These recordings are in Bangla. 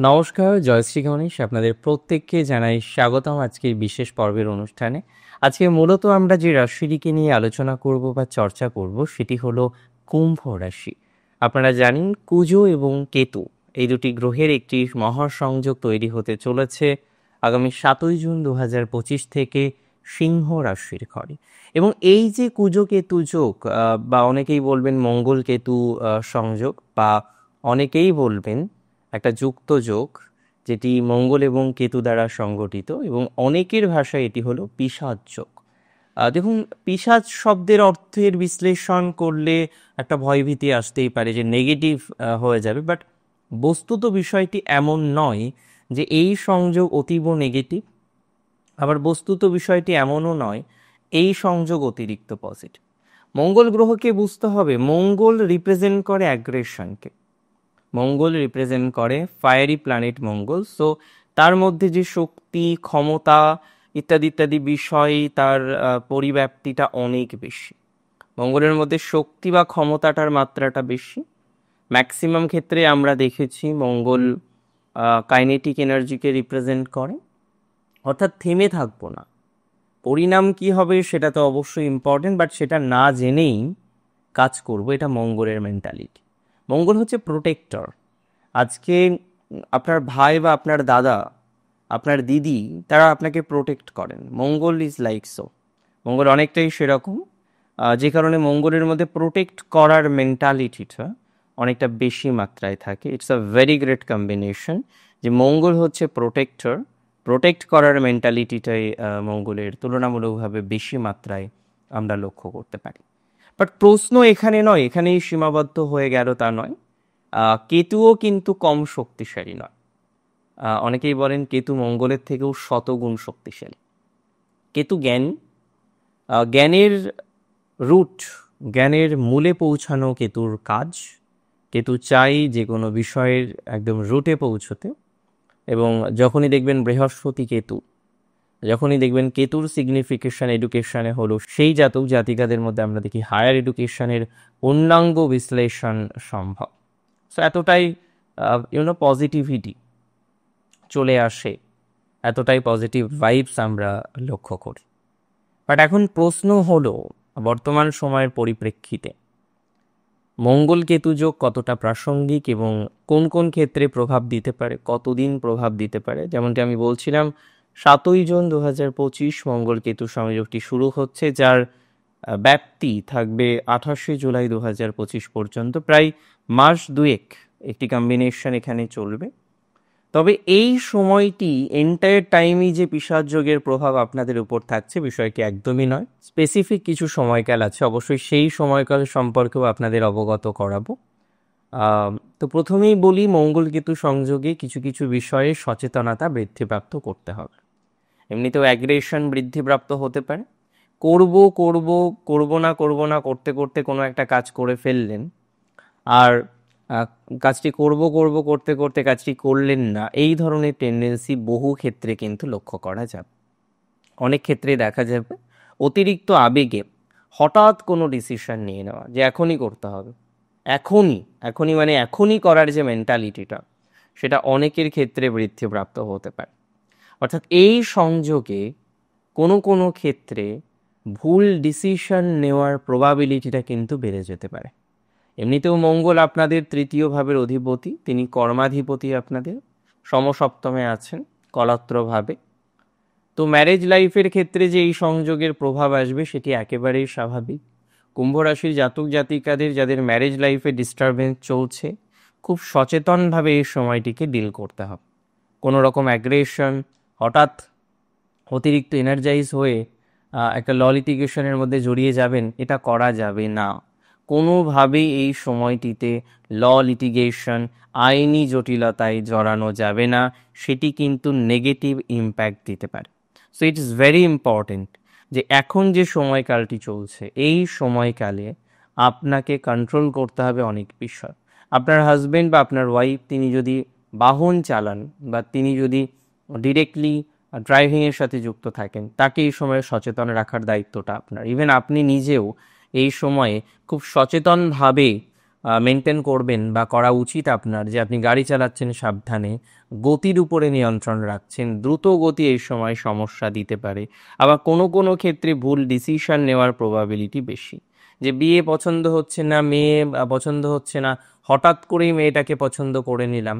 নমস্কার, জয়শ্রী গণেশ আপনাদের প্রত্যেককে জানাই স্বাগতম আজকের বিশেষ পর্বের অনুষ্ঠানে। আজকে মূলত আমরা যে রাশিটিকে নিয়ে আলোচনা করব বা চর্চা করব সেটি হলো কুম্ভ রাশি। আপনারা জানেন কুজো এবং কেতু এই দুটি গ্রহের একটি মহাসংযোগ তৈরি হতে চলেছে আগামী 7ই জুন 2025 থেকে সিংহ রাশির ঘরে। এবং এই যে কুজো কেতু যোগ বা অনেকেই বলবেন মঙ্গল কেতু সংযোগ, বা অনেকেই বলবেন একটা যুক্ত যোগ, যেটি মঙ্গল এবং কেতু দ্বারা সংগঠিত, এবং অনেকের ভাষায় এটি হলো পিশাচ যোগ। দেখুন, পিশাচ শব্দের অর্থের বিশ্লেষণ করলে একটা ভয়ভীতি আসতেই পারে যে নেগেটিভ হয়ে যাবে, বাট বস্তুত বিষয়টি এমন নয় যে এই সংযোগ অতীব নেগেটিভ, আবার বস্তুত বিষয়টি এমনও নয় এই সংযোগ অতিরিক্ত পজিটিভ। মঙ্গল গ্রহকে বুঝতে হবে, মঙ্গল রিপ্রেজেন্ট করে অ্যাগ্রেশনকে, মঙ্গল রিপ্রেজেন্ট করে ফায়ারি প্ল্যানেট মঙ্গল। সো তার মধ্যে যে শক্তি, ক্ষমতা ইত্যাদি ইত্যাদি বিষয়, তার পরিব্যাপ্তিটা অনেক বেশি। মঙ্গলের মধ্যে শক্তি বা ক্ষমতাটার মাত্রাটা বেশি। ম্যাক্সিমাম ক্ষেত্রে আমরা দেখেছি মঙ্গল কাইনেটিক এনার্জিকে রিপ্রেজেন্ট করে, অর্থাৎ থেমে থাকবো না। পরিণাম কি হবে সেটা তো অবশ্যই ইম্পর্টেন্ট, বাট সেটা না জেনেই কাজ করব, এটা মঙ্গলের মেন্টালিটি। মঙ্গল হচ্ছে প্রোটেক্টর। আজকে আপনার ভাই বা আপনার দাদা, আপনার দিদি, তারা আপনাকে প্রোটেক্ট করেন। মঙ্গল ইজ লাইক সো, মঙ্গল অনেকটাই সেরকম, যে কারণে মঙ্গলের মধ্যে প্রোটেক্ট করার মেন্টালিটিটা অনেকটা বেশি মাত্রায় থাকে। It's a very great combination যে মঙ্গল হচ্ছে প্রোটেক্টর, প্রোটেক্ট করার মেন্টালিটিটাই মঙ্গলের তুলনামূলকভাবে বেশি মাত্রায় আমরা লক্ষ্য করতে পারি। বাট প্রশ্ন এখানে নয়, এখানেই সীমাবদ্ধ হয়ে গেল তা নয়। কেতুও কিন্তু কম শক্তিশালী নয়। অনেকেই বলেন কেতু মঙ্গলের থেকেও শতগুণ শক্তিশালী। কেতু জ্ঞান, জ্ঞানের রুট, জ্ঞানের মূলে পৌঁছানো কেতুর কাজ। কেতু চাই যে কোনো বিষয়ের একদম রুটে পৌঁছতে। এবং যখনই দেখবেন বৃহস্পতি কেতু, যখনই দেখবেন কেতুর সিগনিফিকেশন এডুকেশনে হলো, সেই জাতক জাতিকাদের মধ্যে আমরা দেখি হায়ার এডুকেশনের পূর্ণাঙ্গ বিশ্লেষণ সম্ভব। সো এতটাই পজিটিভিটি চলে আসে, এতটাই পজিটিভ ভাইবস আমরা লক্ষ্য করি। বাট এখন প্রশ্ন হলো, বর্তমান সময়ের পরিপ্রেক্ষিতে মঙ্গল কেতু যোগ কতটা প্রাসঙ্গিক এবং কোন কোন ক্ষেত্রে প্রভাব দিতে পারে, কতদিন প্রভাব দিতে পারে। যেমনটি আমি বলছিলাম, 7ই জুন 2025 মঙ্গল কেতু সংযোগটি শুরু হচ্ছে, যার ব্যাপ্তি থাকবে 28শে জুলাই 2025 পর্যন্ত। প্রায় মাস দুয়েক একটি কম্বিনেশন এখানে চলবে। তবে এই সময়টি এন্টায়ার টাইমই যে পিশাচ যোগের প্রভাব আপনাদের উপর থাকছে বিষয়টি একদমই নয়। স্পেসিফিক কিছু সময়কাল আছে, অবশ্যই সেই সময়কাল সম্পর্কেও আপনাদের অবগত করাবো। তো প্রথমেই বলি, মঙ্গল কেতু সংযোগে কিছু কিছু বিষয়ে সচেতনতা বৃদ্ধিপ্রাপ্ত করতে হবে। এমনিতেও অ্যাগ্রেশন বৃদ্ধিপ্রাপ্ত হতে পারে। করব করব না করতে করতে কোনো একটা কাজ করে ফেললেন, আর কাজটি করতে করতে কাজটি করলেন না, এই ধরনের টেন্ডেন্সি বহু ক্ষেত্রে কিন্তু লক্ষ্য করা যাবে। অনেক ক্ষেত্রে দেখা যাবে অতিরিক্ত আবেগে হঠাৎ কোনো ডিসিশন নিয়ে নেওয়া যে এখনই করতে হবে, এখনই মানে এখনই করার যে মেন্টালিটিটা, সেটা অনেকের ক্ষেত্রে বৃদ্ধিপ্রাপ্ত হতে পারে। অর্থাৎ এই সংযোগে কোনো কোনো ক্ষেত্রে ভুল ডিসিশন নেওয়ার প্রবাবিলিটিটা কিন্তু বেড়ে যেতে পারে। এমনিতেও মঙ্গল আপনাদের তৃতীয় ভাবের অধিপতি, তিনি কর্মাধিপতি, আপনাদের সমসপ্তমে আছেন কলত্রভাবে। তো ম্যারেজ লাইফের ক্ষেত্রে যে এই সংযোগের প্রভাব আসবে সেটি একেবারেই স্বাভাবিক। কুম্ভ রাশির জাতক জাতিকাদের যাদের ম্যারেজ লাইফে ডিস্টারবেন্স চলছে, খুব সচেতনভাবে এই সময়টিকে ডিল করতে হবে। কোনো রকম অ্যাগ্রেশন, হঠাৎ অতিরিক্ত এনার্জাইজ হয়ে একটা ল লিটিগেশনের মধ্যে জড়িয়ে যাবেন, এটা করা যাবে না। কোনোভাবেই এই সময়টিতে ল লিটিগেশন, আইনি জটিলতায় জড়ানো যাবে না, সেটি কিন্তু নেগেটিভ ইম্প্যাক্ট দিতে পারে। So it is very important যে এখন যে সময়কালটি চলছে, এই সময়কালে আপনাকে কন্ট্রোল করতে হবে অনেক বিষয়। আপনার হাজবেন্ড বা আপনার ওয়াইফ, তিনি যদি বাহন চালান বা তিনি যদি ডিরেক্টলি ড্রাইভিংয়ের সাথে যুক্ত থাকেন, তাকে এই সময়ে সচেতন রাখার দায়িত্বটা আপনার। ইভেন আপনি নিজেও এই সময়ে খুব সচেতনভাবে মেনটেন করবেন বা করা উচিত আপনার, যে আপনি গাড়ি চালাচ্ছেন সাবধানে, গতির উপরে নিয়ন্ত্রণ রাখছেন। দ্রুত গতি এই সময় সমস্যা দিতে পারে। আবার কোনো কোনো ক্ষেত্রে ভুল ডিসিশন নেওয়ার প্রবাবিলিটি বেশি, যে বিয়ে পছন্দ হচ্ছে না, মেয়ে পছন্দ হচ্ছে না, হঠাৎ করেই মেয়েটাকে পছন্দ করে নিলাম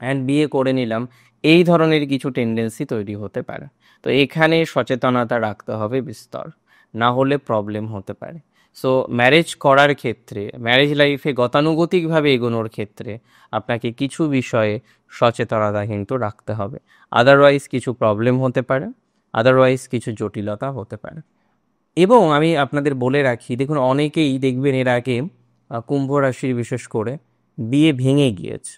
অ্যান্ড বিয়ে করে নিলাম, এই ধরনের কিছু টেন্ডেন্সি তৈরি হতে পারে। তো এখানে সচেতনতা রাখতে হবে বিস্তর, না হলে প্রবলেম হতে পারে। সো ম্যারেজ করার ক্ষেত্রে, ম্যারেজ লাইফে গতানুগতিকভাবে এগোনোর ক্ষেত্রে আপনাকে কিছু বিষয়ে সচেতনতা কিন্তু রাখতে হবে। আদারওয়াইজ কিছু প্রবলেম হতে পারে, আদারওয়াইজ কিছু জটিলতা হতে পারে। এবং আমি আপনাদের বলে রাখি, দেখুন অনেকেই দেখবেন এর আগে কুম্ভ রাশির বিশেষ করে বিয়ে ভেঙে গিয়েছে।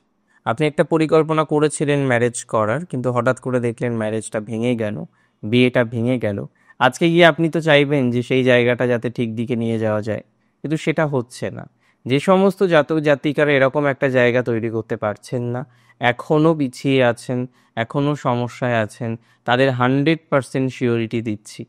আপনি একটা পরিকল্পনা করেছিলেন ম্যারেজ করার, কিন্তু হঠাৎ করে দেখলেন ম্যারেজটা ভেঙে গেল, বিয়েটা ভেঙে গেল। আজকে গিয়ে আপনি তো চাইবেন যে সেই জায়গাটা যাতে ঠিক দিকে নিয়ে যাওয়া যায়, কিন্তু সেটা হচ্ছে না। যে সমস্ত জাতক জাতিকারা এরকম একটা জায়গা তৈরি করতে পারছেন না, এখনও পিছিয়ে আছেন, এখনও সমস্যায় আছেন, তাদের 100% শিওরিটি দিচ্ছি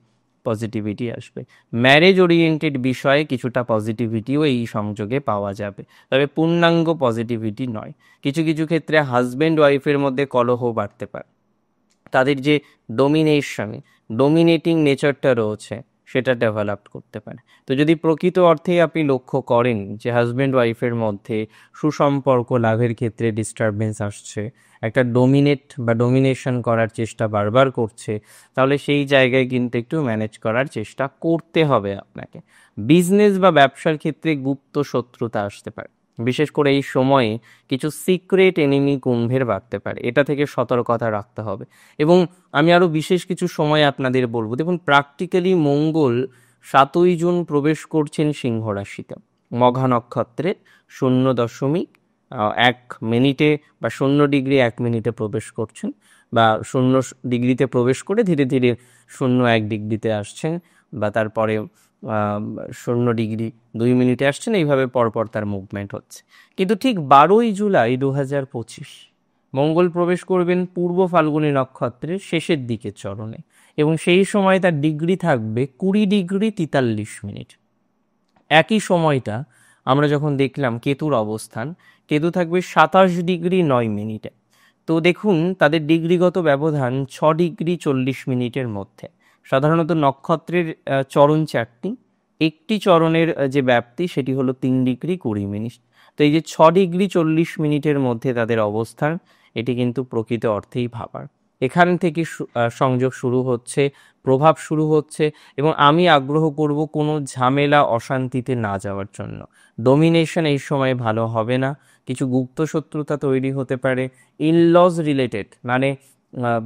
পজিটিভিটি আসবে। ম্যারেজ ওরিয়েন্টেড বিষয়ে কিছুটা পজিটিভিটিও এই সংযোগে পাওয়া যাবে, তবে পূর্ণাঙ্গ পজিটিভিটি নয়। কিছু কিছু ক্ষেত্রে হাজব্যান্ড ওয়াইফের মধ্যে কলহ বাড়তে পারে, তাদের যে ডোমিনেটিং নেচারটা রয়েছে সেটা ডেভেলপ করতে পারে। তো যদি প্রকৃত অর্থেই আপনি লক্ষ্য করেন যে হাজব্যান্ড ওয়াইফের মধ্যে সুসম্পর্ক লাভের ক্ষেত্রে ডিস্টারবেন্স আসছে, একটা ডোমিনেশন করার চেষ্টা বারবার করছে, তাহলে সেই জায়গায় কিন্তু একটু ম্যানেজ করার চেষ্টা করতে হবে আপনাকে। বিজনেস বা ব্যবসার ক্ষেত্রে গুপ্ত শত্রুতা আসতে পারে, বিশেষ করে এই সময়ে কিছু সিক্রেট এনিমি কুম্ভের বাড়তে পারে, এটা থেকে সতর্কতা রাখতে হবে। এবং আমি আরও বিশেষ কিছু সময় আপনাদের বলবো। দেখুন প্র্যাকটিক্যালি মঙ্গল 7ই জুন প্রবেশ করছেন সিংহ রাশিতে, মঘা নক্ষত্রে 0.1 মিনিটে বা 0°1 মিনিটে প্রবেশ করছেন, বা 0 ডিগ্রিতে প্রবেশ করে ধীরে ধীরে 0.1 ডিগ্রিতে আসছেন, বা তারপরে 0 ডিগ্রি 2 মিনিটে আসছেন, এইভাবে পরপর তার মুভমেন্ট হচ্ছে। কিন্তু ঠিক 12ই জুলাই 2025 মঙ্গল প্রবেশ করবেন পূর্ব ফাল্গুনী নক্ষত্রের শেষের দিকের চরণে, এবং সেই সময় তার ডিগ্রি থাকবে 20 ডিগ্রি 43 মিনিট। একই সময়টা আমরা যখন দেখলাম কেতুর অবস্থান, কেতু থাকবে 27 ডিগ্রি 9 মিনিটে। তো দেখুন তাদের ডিগ্রিগত ব্যবধান 6 ডিগ্রি 40 মিনিটের মধ্যে। সাধারণত নক্ষত্রের চরণ 4টি, একটি চরণের যে ব্যাপ্তি সেটি হলো 3 ডিগ্রি 20 মিনিট। তো এই যে 6 ডিগ্রি 40 মিনিটের মধ্যে তাদের অবস্থান, এটি কিন্তু প্রকৃত অর্থেই ভাবার। এখান থেকে সংযোগ শুরু হচ্ছে, প্রভাব শুরু হচ্ছে, এবং আমি আগ্রহ করব কোনো ঝামেলা অশান্তিতে না যাওয়ার জন্য। ডোমিনেশন এই সময় ভালো হবে না, কিছু গুপ্ত শত্রুতা তৈরি হতে পারে। ইনলজ রিলেটেড, মানে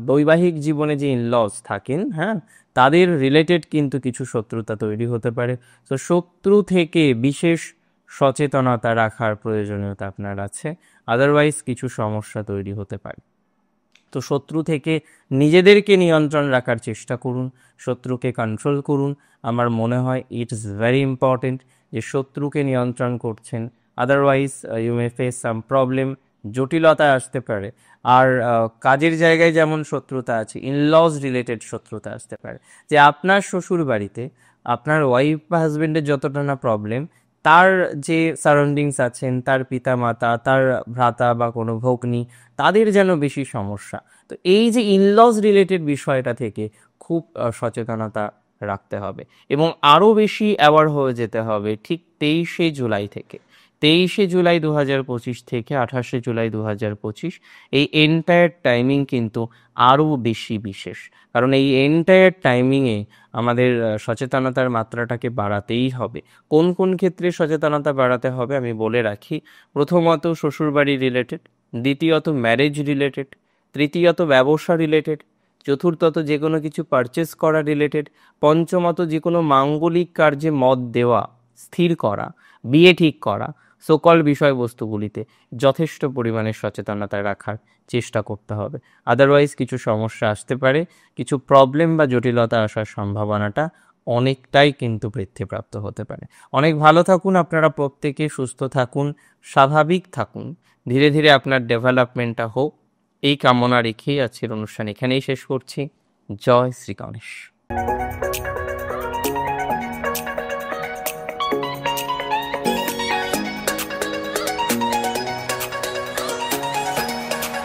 বৈবাহিক জীবনে যে ইনলজ থাকেন, হ্যাঁ, তাদের রিলেটেড কিন্তু কিছু শত্রুতা তৈরি হতে পারে। তো শত্রু থেকে বিশেষ সচেতনতা রাখার প্রয়োজনীয়তা আপনার আছে, আদারওয়াইজ কিছু সমস্যা তৈরি হতে পারে। তো শত্রু থেকে নিজেদেরকে নিয়ন্ত্রণ রাখার চেষ্টা করুন, শত্রুকে কন্ট্রোল করুন। আমার মনে হয় ইট ইজ ভেরি ইম্পর্টেন্ট যে শত্রুকে নিয়ন্ত্রণ করছেন, otherwise you may face some problem, জটিলতা আসতে পারে। আর কাজের জায়গায় যেমন শত্রুতা আছে, ইনলজ রিলেটেড শত্রুতা আসতে পারে, যে আপনার শ্বশুর বাড়িতে আপনার ওয়াইফ বা হাজবেন্ডের যতটা না প্রবলেম, তার যে সারাউন্ডিংস আছেন, তার পিতা মাতা, তার ভ্রাতা বা কোনো ভগ্নী, তাদের যেন বেশি সমস্যা। তো এই যে ইনলজ রিলেটেড বিষয়টা থেকে খুব সচেতনতা রাখতে হবে, এবং আরও বেশি অ্যাওয়ার হয়ে যেতে হবে ঠিক 23শে জুলাই থেকে। 23শে জুলাই 2025 থেকে 28শে জুলাই 2025, এই এন্টায়ার টাইমিং কিন্তু আরও বেশি বিশেষ। কারণ এই এন্টায়ার টাইমিংয়ে আমাদের সচেতনতার মাত্রাটাকে বাড়াতেই হবে। কোন কোন ক্ষেত্রে সচেতনতা বাড়াতে হবে আমি বলে রাখি। প্রথমত শ্বশুরবাড়ি রিলেটেড, দ্বিতীয়ত ম্যারেজ রিলেটেড, তৃতীয়ত ব্যবসা রিলেটেড, চতুর্থত যে কোনো কিছু পারচেস করা রিলেটেড, পঞ্চমত যে কোনো মাঙ্গলিক কার্যে মত দেওয়া, স্থির করা, বিয়ে ঠিক করা, সকল বিষয়বস্তুগুলিতে যথেষ্ট পরিমাণে সচেতনতা রাখার চেষ্টা করতে হবে। আদারওয়াইজ কিছু সমস্যা আসতে পারে, কিছু প্রবলেম বা জটিলতা আসার সম্ভাবনাটা অনেকটাই কিন্তু বৃদ্ধিপ্রাপ্ত হতে পারে। অনেক ভালো থাকুন আপনারা প্রত্যেকে, সুস্থ থাকুন, স্বাভাবিক থাকুন, ধীরে ধীরে আপনার ডেভেলপমেন্টটা হোক, এই কামনা রেখেই আজকের অনুষ্ঠান এখানেই শেষ করছি। জয় শ্রী গণেশ।